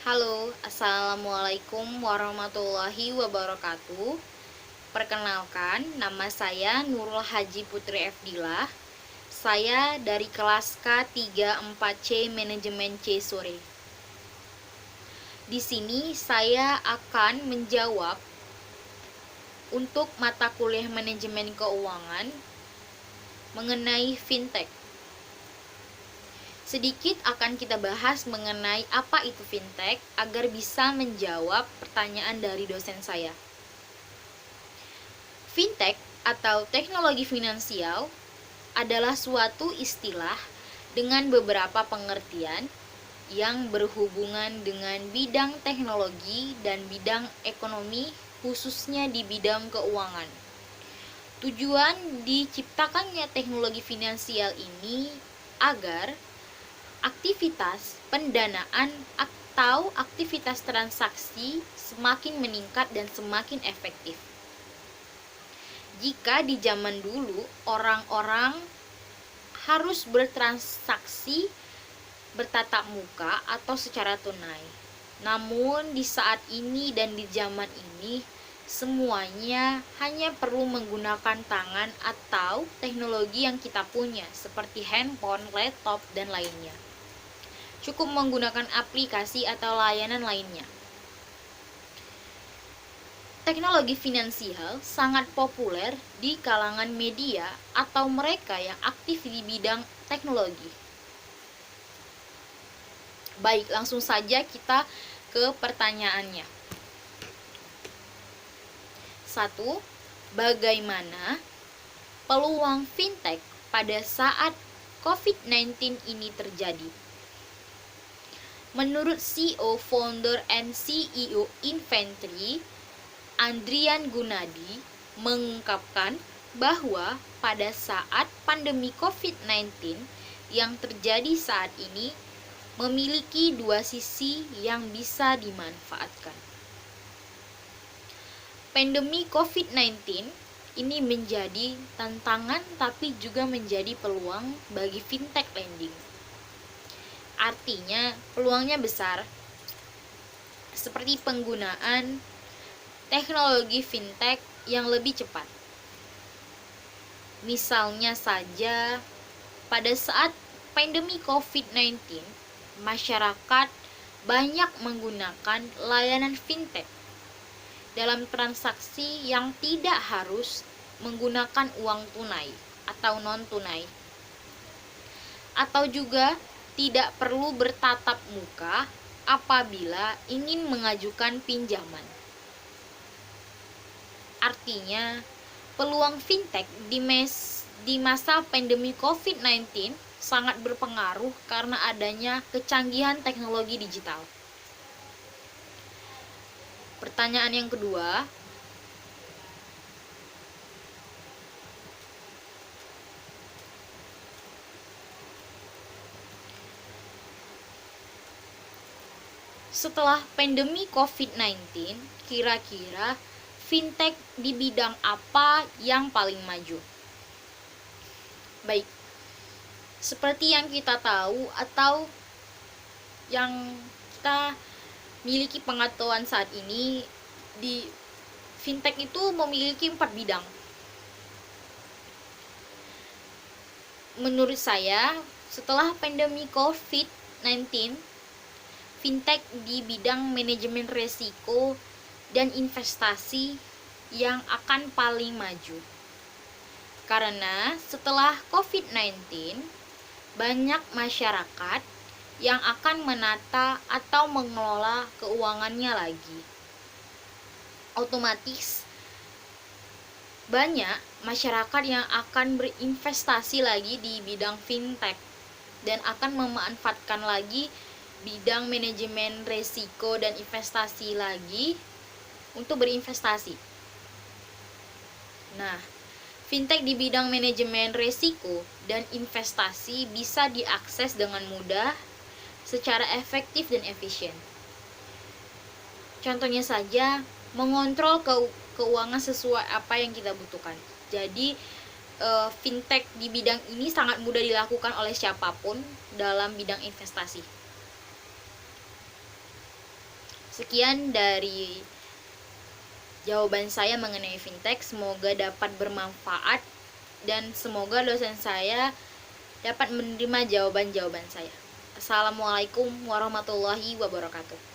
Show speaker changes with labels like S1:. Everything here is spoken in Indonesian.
S1: Halo, Assalamualaikum warahmatullahi wabarakatuh. Perkenalkan, nama saya Nurul Haji Putri Efdilah. Saya dari kelas K34C Manajemen C Sore. Di sini saya akan menjawab untuk mata kuliah manajemen keuangan mengenai fintech. Sedikit akan kita bahas mengenai apa itu fintech agar bisa menjawab pertanyaan dari dosen saya. Fintech atau teknologi finansial adalah suatu istilah dengan beberapa pengertian yang berhubungan dengan bidang teknologi dan bidang ekonomi, khususnya di bidang keuangan. Tujuan diciptakannya teknologi finansial ini agar aktivitas pendanaan atau aktivitas transaksi semakin meningkat dan semakin efektif. Jika di zaman dulu orang-orang harus bertransaksi bertatap muka atau secara tunai, namun di saat ini dan di zaman ini semuanya hanya perlu menggunakan tangan atau teknologi yang kita punya seperti handphone, laptop, dan lainnya. Cukup menggunakan aplikasi atau layanan lainnya. Teknologi finansial sangat populer di kalangan media atau mereka yang aktif di bidang teknologi. Baik, langsung saja kita ke pertanyaannya. 1. Bagaimana peluang fintech pada saat COVID-19 ini terjadi? Menurut CEO, Founder and CEO Infantry, Andrian Gunadi, mengungkapkan bahwa pada saat pandemi COVID-19 yang terjadi saat ini memiliki dua sisi yang bisa dimanfaatkan. Pandemi COVID-19 ini menjadi tantangan tapi juga menjadi peluang bagi fintech lending. Artinya peluangnya besar, seperti penggunaan teknologi fintech yang lebih cepat. Misalnya saja, pada saat pandemi COVID-19, masyarakat banyak menggunakan layanan fintech dalam transaksi yang tidak harus menggunakan uang tunai atau non-tunai, atau juga tidak perlu bertatap muka apabila ingin mengajukan pinjaman. Artinya, peluang fintech di masa pandemi COVID-19 sangat berpengaruh karena adanya kecanggihan teknologi digital. Pertanyaan yang kedua, setelah pandemi COVID-19, kira-kira fintech di bidang apa yang paling maju? Baik, seperti yang kita tahu atau yang kita miliki pengetahuan saat ini, di fintech itu memiliki 4 bidang. Menurut saya, setelah pandemi COVID-19, fintech di bidang manajemen risiko dan investasi yang akan paling maju. Karena setelah COVID-19, banyak masyarakat yang akan menata atau mengelola keuangannya lagi. Otomatis banyak masyarakat yang akan berinvestasi lagi di bidang fintech dan akan memanfaatkan lagi bidang manajemen risiko dan investasi lagi untuk berinvestasi. Nah, fintech di bidang manajemen risiko dan investasi bisa diakses dengan mudah, secara efektif dan efisien. Contohnya saja, mengontrol keuangan sesuai apa yang kita butuhkan. Jadi, fintech di bidang ini sangat mudah dilakukan oleh siapapun dalam bidang investasi. Sekian dari jawaban saya mengenai fintech, semoga dapat bermanfaat dan semoga dosen saya dapat menerima jawaban-jawaban saya. Assalamualaikum warahmatullahi wabarakatuh.